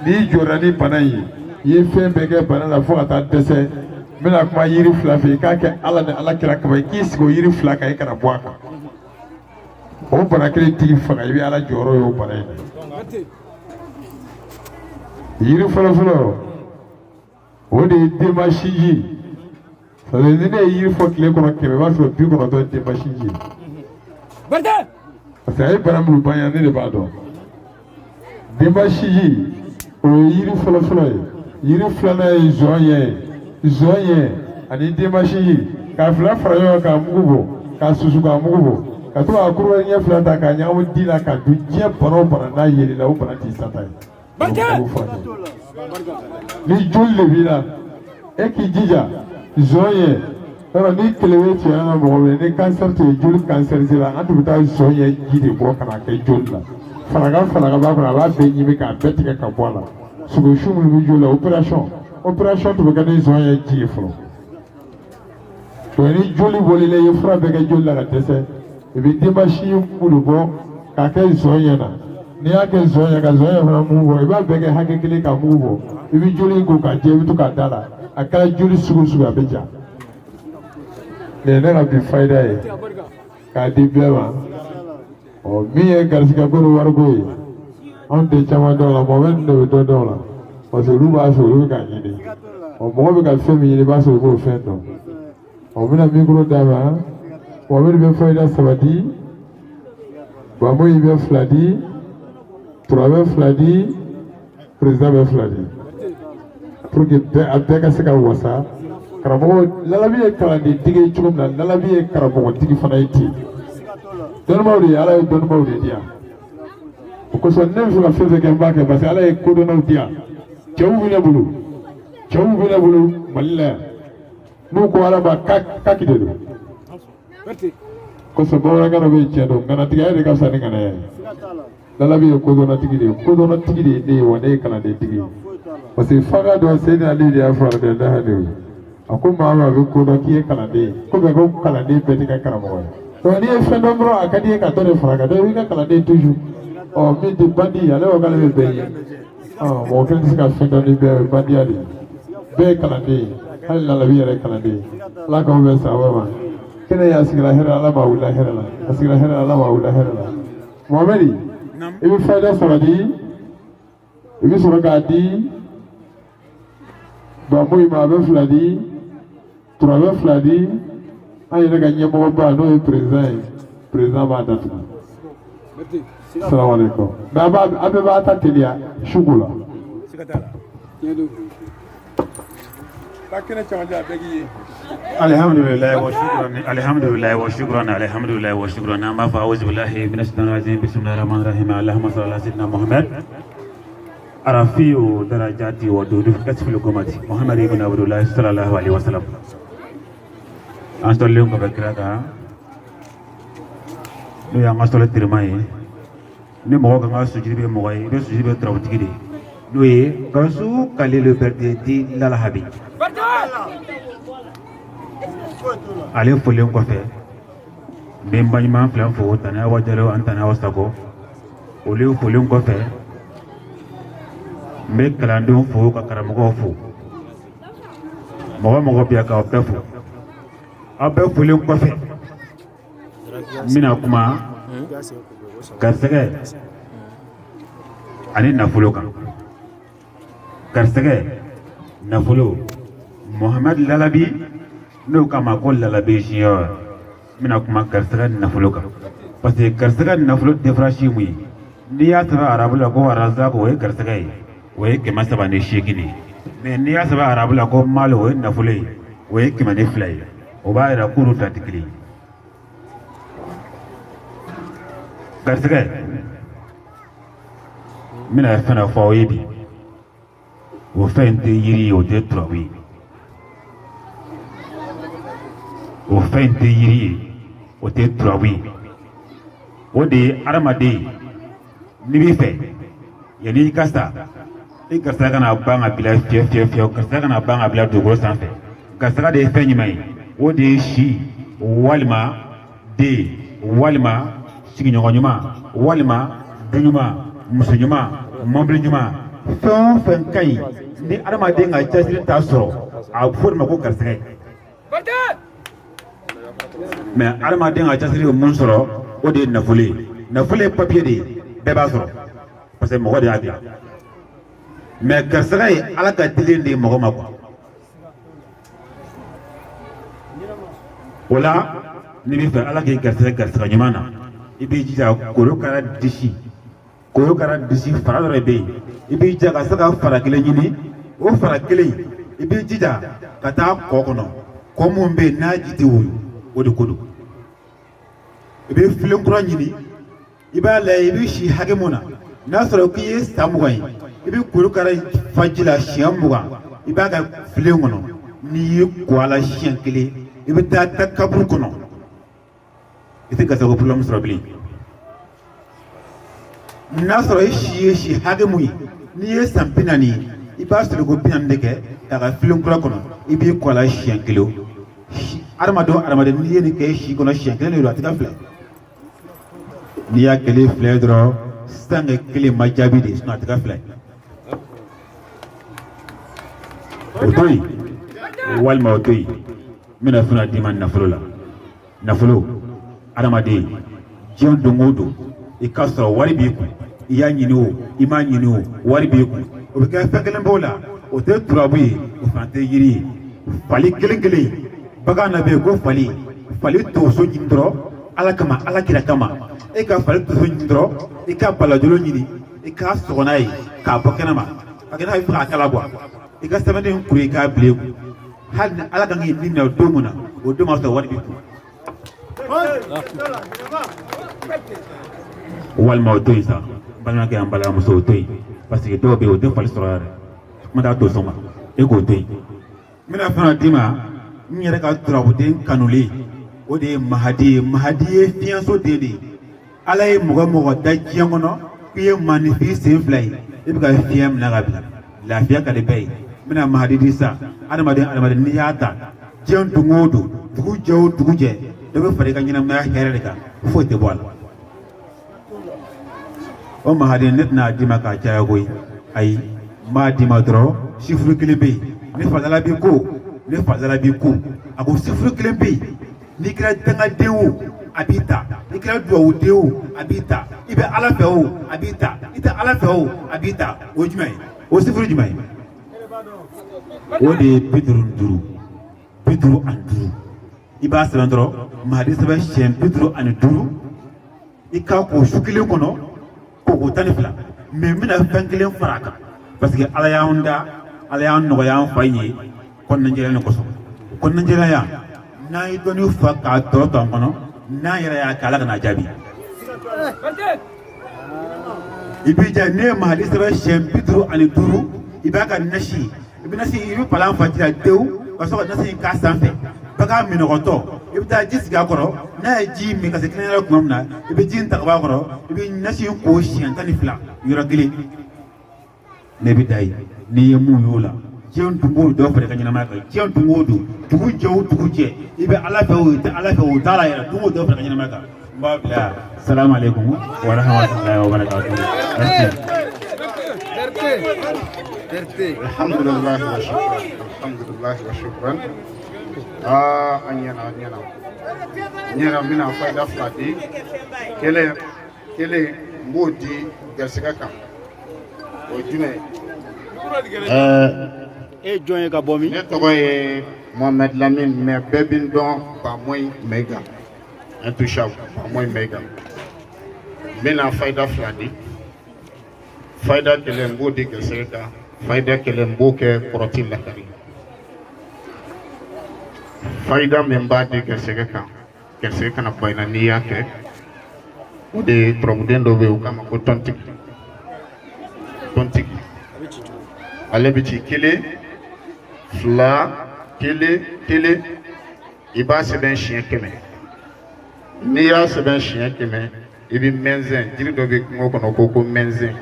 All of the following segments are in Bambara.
Ni jɔra ni bana in ye, i ye fɛn bɛɛ kɛ bana la fo ka taa dɛsɛ. N bɛna kuma yiri fila fɛ, i k'a kɛ Ala ni Ala kira kama, i k'i sigi o yiri fila kan, i kana bɔ a kan. O bana kelen tigi faga, i bɛ Ala jɔyɔrɔ ye o bana in na. Yiri fɔlɔ-fɔlɔ, o de ye denba sinji. Ni ne ye yiri fɔ tile kɔnɔ 100, i b'a sɔrɔ 90 ye denba sinji. Parce que a ye bana minnu ban yan, ne de b'a dɔn. Denba sinji, o ye yiri fɔlɔ-fɔlɔ ye. Yiri filanan ye zɔn ye, ani denba sinji. K'a fila fara ɲɔgɔn kan, k'a mugu bɔ, k'a susu k'a mugu bɔ. Ka to k'a kuru ɲɛ fila ta k'a ɲagami di la, ka dun diɲɛ bana o bana n'a yeli la, o bana t'i sata ye. Ni joli de b'i la, e k'i jija, zɔn ye. Alors ni kelewe cɛ an ka mɔgɔ min, ni cancer tɛ yen, joli cancer sera, an tun bɛ taa zɔn ye ji de bɔ ka na kɛ joli la. Faraga b'a kɔnɔ, a b'a bɛɛ ɲimi k'a bɛɛ tigɛ ka bɔ a la. Sogosu minnu bɛ joli la, opération tun bɛ kɛ ni zɔn ye ji ye fɔlɔ. Donc ni joli bɔlen i ye fura bɛɛ kɛ joli la ka dɛsɛ, i bɛ denba sin bulu bɔ k'a kɛ zɔn ye na. N'i y'a kɛ zɔn ye ka zɔn ye fana mugu bɔ, i b'a bɛɛ kɛ hakɛ kelen ka mugu bɔ. I bɛ joli in ko k'a jɛ, i bɛ to k'a da la. A kɛra joli sugu sugu a bɛ ja. Nin ye ne ka bi fayida ye k'a di bɛɛ ma. Min ye garisigɛ ko ni wariko ye, anw tɛ caman dɔn o la, mɔgɔ bɛ de bɛ dɔ dɔn o la. Parce que olu b'a fɛ, olu bɛ k'a ɲini. Mɔgɔ bɛ ka fɛn min ɲini, i b'a sɔrɔ i b'o fɛn dɔn. O bɛna micro d'a ma, Mohamed bɛ fayida 3 di, Bamoyi bɛ 2 di, Tura bɛ 2 di, président bɛ 2 di. Pour que a bɛɛ ka se ka wasa. Karamɔgɔ, Lalabi ye kalandentigi ye cogo min na, Lalabi ye karamɔgɔtigi fana ye ten. Dɔnnibaw de ye, Ala ye dɔnnibaw de di yan. O kosɔn ne bɛ fɛ ka fɛn fɛn kɛ n b'a kɛ parce que Ala ye kodɔnnaw di yan. Cɛw bɛ ne bolo Mali la yan. N'u ko Ala ma kaki de don. Kosɔn bamanankan dɔ bɛ yen tiɲɛ don, ŋanatigɛ de ka fisa ni ŋanaya ye. Lalabi ye kodɔnnatigi de ye, kodɔnnatigi de ye ne ye wa ne ye kalandentigi ye. Parce que fanga dɔ Seydina Ali de y'a fɔ radiyallahu anhu. A ko maa ma a bɛ kodɔn k'i ye kalanden ye, ko mɛ ko kalanden bɛɛ tɛ kɛ karamɔgɔ ye. Donc n'i ye fɛn dɔn dɔrɔn a ka di ye ka dɔ de fara kan, donc i b'i ka kalanden toujours. Min tɛ bandi ale ko k'ale bɛ bɛɛ ye. Mɔgɔ kelen tɛ se ka fɛn dɔn ni bɛɛ ye bandiya de ye. Bɛɛ ye kalanden ye, hali Lalabi yɛrɛ ye kalanden ye. Ala k'aw bɛn sababa ma. Kɛnɛ a sigira hɛrɛ Ala b'a wuli hɛrɛ la, a sigira hɛrɛ Ala b'a wuli hɛrɛ la. Mohamed, i bɛ fayida 3 di, i bɛ sɔrɔ k'a di Bamoyi ma, a bɛ 2 di, Tura bɛ 2 di, an yɛrɛ ka ɲɛmɔgɔba n'o ye président b'a datugu. Salamu alaikum. Mais a bɛɛ b'a ta teliya sugu la. Alhamdulillah wa shukran. An b'a fɔ a'udhu billahi minash shaitanir rajim. Bismillahir rahmanir rahim. Allahumma salli ala sayyidina Muhammad. Arafiu darajati wa dudu kasfil qamati. Muhammad ibn Abdullah sallallahu alaihi wasallam. An sɔrɔlen kɔfɛ kira kan n'o y'an ka sɔrɔ terima ye, ni mɔgɔ kan ka sujudi bɛ mɔgɔ ye, i bɛ sujudi bɛ turawutigi de n'o ye Gawusu Kalilu Berete di Lalahabi. Ale folen kɔfɛ n bɛ n baɲuman fila fo Tana Wajalo ani Tana Wasako, olu folen kɔfɛ n bɛ kalandenw fo ka karamɔgɔw fo, mɔgɔ bɛ yan k'aw bɛɛ fo. Aw bɛɛ folen kɔfɛ n bɛna kuma garisɛgɛ ani nafolo kan. Garisɛgɛ, nafolo, Mohamed Lalabi n'o kama ko Lalabi Junior, n bɛna kuma garisɛgɛ ni nafolo kan. Parce que garisɛgɛ ni nafolo différence ye mun ye? N'i y'a sɛbɛn arabu la ko Arazak o ye garisɛgɛ ye, o ye 308 de ye. Mais n'i y'a sɛbɛn arabu la ko Malo o ye nafolo ye, o ye 200 ye. O b'a yira k'olu fila tɛ kelen ye. Garisɛgɛ, n bɛna fɛn dɔ fɔ aw ye bi, o fɛn tɛ yiri ye, o tɛ turabu ye. O fɛn tɛ yiri ye, o tɛ turabu ye. O de ye adamaden ye, n'i b'i fɛ yanni i ka sa, i garisɛgɛ kana ban ka bila fiyewu, garisɛgɛ kana ban ka bila dugukolo sanfɛ. Garisɛgɛ de ye fɛn ɲuman ye, o de ye si walima den walima sigiɲɔgɔn ɲuman walima du ɲuman, muso ɲuman, mɔbili ɲuman, fɛn o fɛn ka ɲi ni adamaden ka cɛsiri t'a sɔrɔ a bɛ fɔ de ma ko garisɛgɛ mɛ adamaden ka cɛsiri ye mun sɔrɔ o de ye nafolo ye nafolo ye papiye de ye bɛɛ b'a sɔrɔ parce que mɔgɔ de y'a dilan mɛ garisɛgɛ ye ala ka dilen de ye mɔgɔ ma quoi o la n'i bɛ fɛ ala k'i garisɛgɛ ɲuman na i b'i jija korokara disi fara dɔ de bɛ yen i b'i jija ka se ka fara kelen ɲini o fara kelen i b'i jija ka taa kɔ kɔnɔ kɔ mun bɛ yen n'a ji tɛ woyo o de ko don i bɛ filen kura ɲini i b'a lajɛ i bɛ si hakɛ mun na n'a sɔrɔ k'i ye san 20 ye i bɛ korokara fa ji la siɲɛ 20 i b'a ka filen kɔnɔ n'i ye ko a la siɲɛ 1 i bɛ taa kaburu kɔnɔ i tɛ garisɛgɛ problème sɔrɔ bilen n'a sɔrɔ i si ye si hakɛ mun ye n'i ye san 40 ye i b'a sɔrɔ ko 40 de kɛ k'a ka filen kura kɔnɔ i b'i ko a la siɲɛ 1 adamaden n'i ye nin kɛ i si kɔnɔ siɲɛ 1 de don a tɛ ka filɛ n'i y'a kɛlen filɛ dɔrɔn sange 1 ma jaabi de sinon a tɛ ka filɛ o to yen walima o to yen n bɛna fɛn dɔ d'i ma nafolo la nafolo adamaden diɲɛ don o don i ka sɔrɔ wari b'i kun i y'a ɲini o i m'a ɲini o wari b'i kun o bɛ kɛ fɛn kelen b'o la o tɛ turabu ye o fana tɛ yiri ye fali kelen kelen bagan na bɛ yen ko fali tonso ɲini dɔrɔn ala kama ala kira kama e ka fali tonso ɲini dɔrɔn i ka balajolo ɲini i k'a sɔgɔ n'a ye k'a bɔ kɛnɛma a kɛ n'a bɛ fɛ k'a kala bɔ i ka sɛbɛnden kuru i k'a bilen kun hali ni ala kan k'i ni minɛ don mun na o don ma sɔrɔ wari b'i kun walima o to yen sa balimakɛ an balimamuso o to yen parce que dɔw bɛ yen o tɛ fali sɔrɔ yɛrɛ kuma t'a to sɔn ma e k'o to yen n bɛna fɛn dɔ d'i ma n yɛrɛ ka turabuden kanulen o de ye mahadi ye fiɲɛso den de ye ala ye mɔgɔ mɔgɔ da diɲɛ kɔnɔ k'i ye maanifin sen 2 ye i bɛ ka fiɲɛ minɛ ka bila lafiya ka di bɛɛ ye n bɛna mahadi di sa adamaden n'i y'a ta diɲɛ don o don dugu jɛ o dugu jɛ dɔ bɛ fara i ka ɲɛnamaya hɛrɛ de kan foyi tɛ bɔ a la o mahadi ne tɛna d'i ma k'a caya koyi ayi n b'a d'i ma dɔrɔn sifuru 1 bɛ yen ne fasala b'i ko a ko sifuru 1 bɛ yen n'i kɛra dangaden o a b'i ta i kɛra dugawuden o a b'i ta i bɛ ala fɛ o a b'i ta i tɛ ala fɛ o a b'i ta o ye jumɛn ye o sifuru jumɛn ye o de ye 55 i b'a sɛbɛn dɔrɔn mahadi sɛbɛn siɲɛ 55 i k'a ko su 1 kɔnɔ ko 12 mais n bɛna fɛn 1 fara a kan parce que ala y'an da ala y'an nɔgɔya an fa ye kɔnɔnajɛlɛya ni kosɔn kɔnɔnajɛlɛya n'an ye dɔnni fa k'a tɔ to an kɔnɔ n'an yɛrɛ y'a kɛ ala kana jaabi i b'i ja ne ye mahadi sɛbɛn siɲɛ 55 i b'a ka nasi i bɛ palan fa ji la tewu ka sɔrɔ ka nasi in k'a sanfɛ bagan minɔgɔtɔ i bɛ taa ji sigi a kɔrɔ n'a ye ji min ka se kɛnɛyara tuma min na i bɛ ji in ta ka bɔ a kɔrɔ i bɛ nasi in ko siɲɛ 12 yɔrɔ kelen ne bɛ da yen n'i ye mun y'o la diɲɛ don o don dɔ fara i ka ɲɛnamaya kan diɲɛ don o don dugu jɛ o dugu jɛ i bɛ ala fɛ o tɛ ala fɛ o t'a la yɛrɛ don o don dɔ fara i ka ɲɛnamaya kan n b'a bila yan salamu aleykum wa rahmatulahi wa barakatuhu. Alhamdulillah wa shukran. Nyana mina fayda flati kele mbodi garsika kan o jumɛn e jɔn ye ka bɔ min? Ne tɔgɔ ye Mohamed Lamine mais bɛɛ bɛ n dɔn Bamoyi Maiga intouchable Bamoyi Maiga. N bɛna fayda fila di fayda kelen n b'o di garsɛgɛ kan fayda kelen n b'o kɛ kɔrɔti lakari. Fayda min b'a di garsɛgɛ kan garsɛgɛ kana bayina n'i y'a kɛ o de ye turabuden dɔ bɛ yen u k'a ma ko tɔntigi ale bɛ ci 1 2 1 i b'a sɛbɛn siɲɛ 100 n'i y'a sɛbɛn siɲɛ 100 i bɛ mɛnzɛn jiri dɔ bɛ kungo kɔnɔ ko mɛnzɛn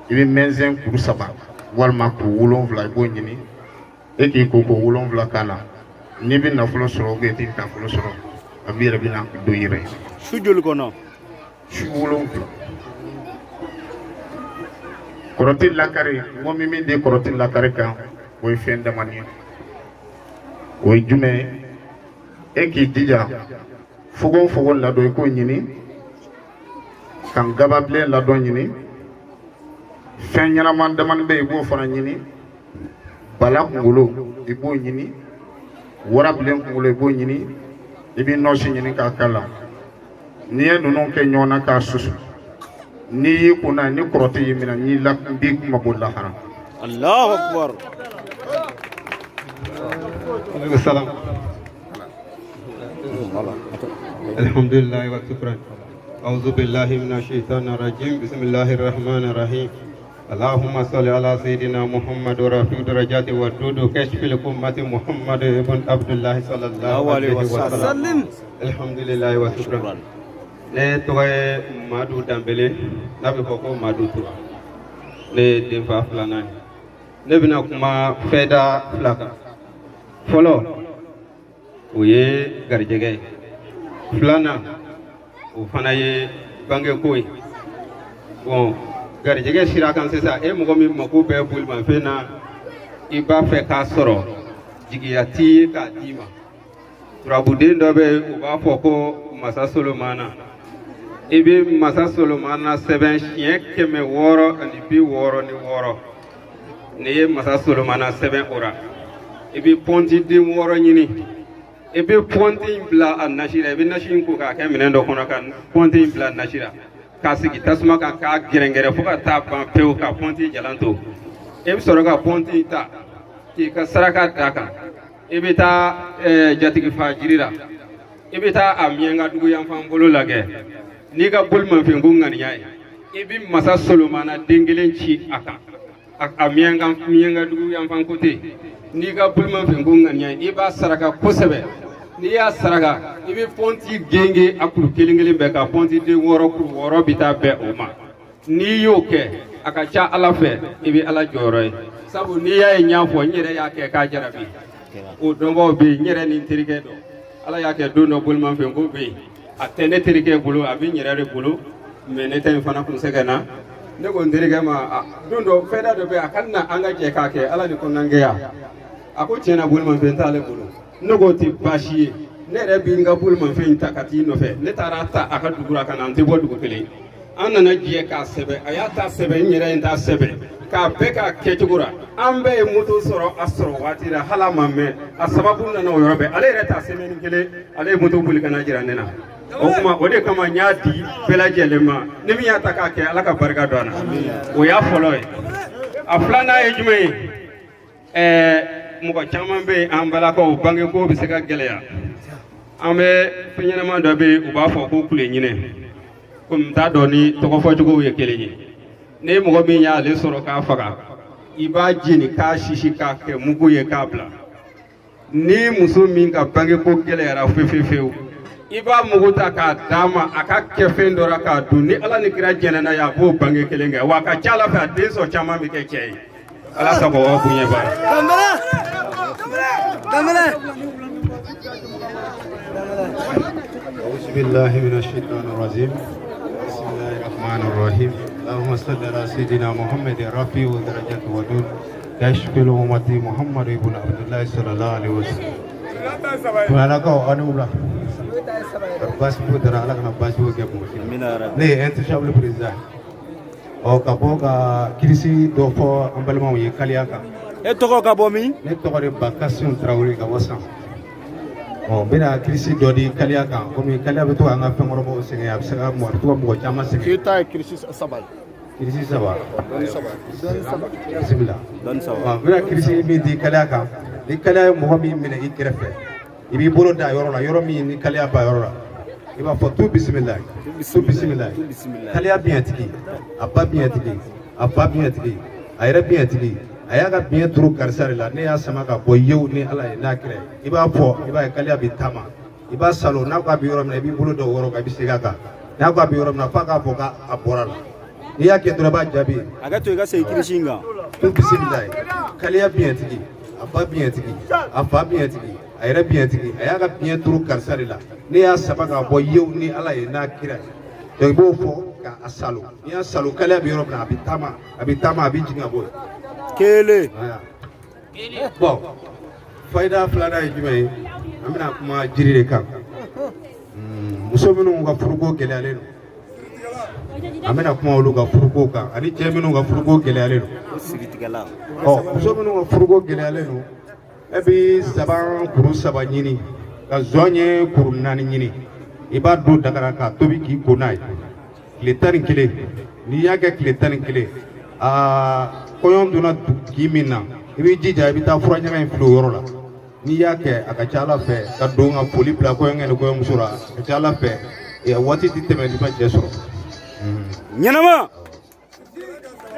i bɛ mɛnzɛn kuru 3 walima kuru 7 i b'o ɲini e k'i ko 7 k'a la n'i bɛ nafolo sɔrɔ ou bien i tɛ nafolo sɔrɔ a b'i yɛrɛ bɛna don i yɛrɛ ye. Su joli kɔnɔ? Su 7 kɔrɔti lakari mɔgɔ min min de kɔrɔti lakari kan o ye fɛn damani ye o ye jumɛn ye e k'i jija fogo o fogo ladon i k'o ɲini kan gababilen ladon ɲini fɛn ɲɛnama damani bɛ yen i b'o fana ɲini bala kunkolo i b'o ɲini warabilen kunkolo i b'o ɲini i bɛ nɔsi ɲini k'a k'a la n'i ye ninnu kɛ ɲɔgɔn na k'a susu n'i y'i kunna ni kɔrɔtɛ y'i minɛ n'i la n b'i mako lahara. Allahu Akbar. Aleykum salaam. Alhamdulillah wa shukran. A'udhu billahi minash shaitanir rajim. Bismillahir rahmanir rahim. Allahumma salli ala sayyidina Muhammad wa rafi'u darajati wa dudu kashfil ummati Muhammad ibn Abdullah sallallahu alaihi wa sallam. Alhamdulillah wa shukran. Ne tɔgɔ ye Madu Danbele n'a bɛ fɔ ko Madu Tura ne ye denfa filanan ye ne bɛna kuma fɛda fila kan fɔlɔ o ye garijɛgɛ ye filanan o fana ye bangeko ye bon garijɛgɛ sira kan sisan e mɔgɔ min mako bɛ bolimafɛn na i b'a fɛ k'a sɔrɔ jigiya t'i ye k'a d'i ma turabuden dɔ bɛ yen u b'a fɔ ko Masa Solomana i bɛ Masa Solomana sɛbɛn siɲɛ 666 n'i ye Masa Solomana sɛbɛn o ra i bɛ pɔnti den 6 ɲini i bɛ pɔnti in bila a nasi la i bɛ nasi in ko k'a kɛ minɛn dɔ kɔnɔ ka pɔnti in bila nasi la k'a sigi tasuma kan k'a gɛrɛngɛrɛ fo ka taa ban pewu ka pɔnti jalan to i bɛ sɔrɔ ka pɔnti in ta k'i ka saraka d'a kan i bɛ taa jatigi fa jiri la i bɛ taa a miyankadugu yanfan bolo lajɛ n'i ka bolimafɛn ko ŋaniya ye i bɛ Masa Solomana den kelen ci a kan a miyankadugu yanfan kote n'i ka bolimafɛn ko ŋaniya ye i b'a saraka kosɛbɛ n'i y'a saraka i bɛ pɔnti genge a kuru kelen kelen bɛɛ ka pɔnti den 6 kuru 6 bɛ taa bɛn o ma n'i y'o kɛ a ka ca Ala fɛ i bɛ Ala jɔyɔrɔ ye sabu n'i y'a ye n y'a fɔ n yɛrɛ y'a kɛ k'a jarabi o dɔnbaw bɛ yen n yɛrɛ ni n terikɛ dɔ Ala y'a kɛ don dɔ bolimafɛn ko bɛ yen a tɛ ne terikɛ bolo a bɛ n yɛrɛ de bolo mais ne tɛ in fana kun sɛgɛn na ne ko n terikɛ ma don dɔ fɛda dɔ bɛ yen a ka na an ka jɛ k'a kɛ Ala ni ko n'an kɛ yan a ko tiɲɛna bolimafɛn t'ale bolo ne ko tɛ baasi ye ne yɛrɛ bɛ n ka bolimafɛn in ta ka t'i nɔfɛ ne taara ta a ka dugu la ka na an tɛ bɔ dugu kelen an nana jɛ k'a sɛbɛn a y'a ta sɛbɛn n yɛrɛ ye n ta sɛbɛn k'a bɛɛ k'a kɛcogo la an bɛɛ ye moto sɔrɔ a sɔrɔ waati la hali a ma mɛn a sababu nana o yɔrɔ bɛɛ ale yɛrɛ ta semaine kelen ale ye moto boli ka na jira ne na o kuma o de kama n y'a di bɛɛ lajɛlen ma ni min y'a ta k'a kɛ Ala ka barika don a la o y'a fɔlɔ ye a filanan ye jumɛn ye mɔgɔ caman bɛ yen an balakaw bangeko bɛ se ka gɛlɛya an bɛ fɛn ɲɛnama dɔ bɛ yen u b'a fɔ ko kule ɲinɛ komi n t'a dɔn ni tɔgɔfɔcogow ye kelen ye ne mɔgɔ min y'ale sɔrɔ k'a faga i b'a jeni k'a sisi k'a kɛ mugu ye k'a bila ni muso min ka bangeko gɛlɛyara fewu i b'a mugu ta k'a d'a ma a ka kɛ fɛn dɔ la k'a dun ni Ala ni kira jɛnɛna ye a b'o bange kelen kɛ wa a ka ca Ala fɛ a den sɔrɔ caman bɛ kɛ cɛ ye Ala sago aw bonya ba أعوذ بالله من الشيطان الرجيم بسم الله الرحمن الرحيم اللهم صل على سيدنا محمد رفيع درجة ودود كشف الأمة محمد بن عبد الله صلى الله عليه وسلم وانا كو انولا بس بدر على كنا بس وجبو ليه انت شاب البريزا او كابوكا كريسي دوفو امبلمو يكالياكا Etoko kabomi ne tɔgɔ de Bakasum Traoré ka bɔ San n bɛna kirisi dɔ di kaliya kan komi kaliya bɛ to an ka fɛnkɔrɔbaw sɛgɛn a bɛ se ka mɔgɔ caman sɛgɛn. k'i ta ye kirisi saba ye. kirisi saba. bisimila. dɔnni saba. n bɛna kirisi min di kaliya kan ni kaliya ye mɔgɔ min minɛ i kɛrɛfɛ i b'i bolo da yɔrɔ la yɔrɔ min ni kaliya ba yɔrɔ la i b'a fɔ tu bisimila tu bisimila kaliya biɲɛtigi a ba biɲɛtigi a fa biɲɛtigi a yɛrɛ biɲɛtigi a y'a ka biɲɛ turu karisa de la ne y'a sama ka bɔ yewu ni Ala ye n'a kɛra i b'a fɔ i b'a ye kaliya bɛ taama i b'a salo n'a ko a bɛ yɔrɔ min na i b'i bolo da o yɔrɔ kan i bɛ segin a kan n'a ko a bɛ yɔrɔ min na f'a k'a fɔ k'a bɔra la n'i y'a kɛ dɔrɔn i b'a jaabi. a ka to i ka segin kirisi in kan. tu bisimila kaliya biɲɛtigi a ba biɲɛtigi a fa biɲɛtigi a yɛrɛ biɲɛtigi a y'a ka biɲɛ turu karisa de la ne y'a sama ka bɔ yewu ni Ala ye n'a kɛra donc i b'o fɔ ka asalo ni asalo kala bi yɔrɔ min na a bɛ taama a bɛ jigin ka bɔ yen. Kelen. Bon fayida filanan ye jumɛn ye an bɛna kuma jiri de kan muso minnu ka furuko gɛlɛyalen don an bɛna kuma olu ka furuko kan ani cɛ minnu ka furuko gɛlɛyalen don muso minnu ka furuko gɛlɛyalen don e bɛ zaban kuru 3 ɲini ka zɔnɲɛ kuru 4 ɲini i b'a don dagara k'a tobi k'i ko n'a ye tile 11 n'i y'a kɛ tile 11 kɔɲɔ donna k'i min na i b'i jija i bɛ taa fura ɲaga in fili o yɔrɔ la n'i y'a kɛ a ka ca Ala fɛ ka don ka foli bila kɔɲɔkɛ ni kɔɲɔmuso la a ka ca Ala fɛ waati tɛ tɛmɛ n'i ma cɛ sɔrɔ. ɲɛnama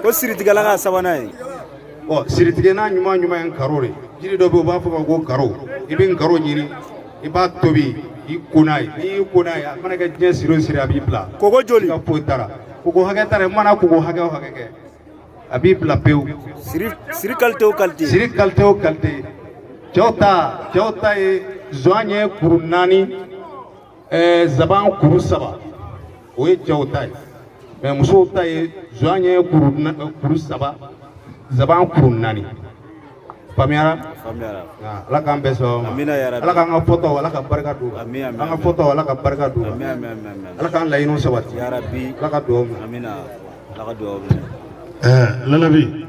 ko siritigɛla ka sabanan ye. siritigɛna ɲuman ye nkaro de jiri dɔ bɛ yen u b'a fɔ ma ko nkaro i bɛ nkaro ɲini i b'a tobi k'i ko n'a ye n'i y'i ko n'a ye a mana kɛ diɲɛ siri o siri a b'i bila. Koko joli? I ka foyi t'a la koko hakɛ t'a la i mana koko hakɛ o hakɛ kɛ a b'i bila pewu. Siri qualité o qualité. Siri qualité o qualité. Cɛw ta ye zɔnɲɛ kuru 4 zaban kuru 3 o ye cɛw ta ye mais musow ta ye zɔnɲɛ kuru 3 zaban kuru 4 faamuyara. Ala k'an bɛɛ sɔn Ala k'an ka fɔtaw Ala ka barika don an ka fɔtaw Ala ka barika don Ala k'an laɲiniw sabati Ala ka dugawu minɛ. Lalabi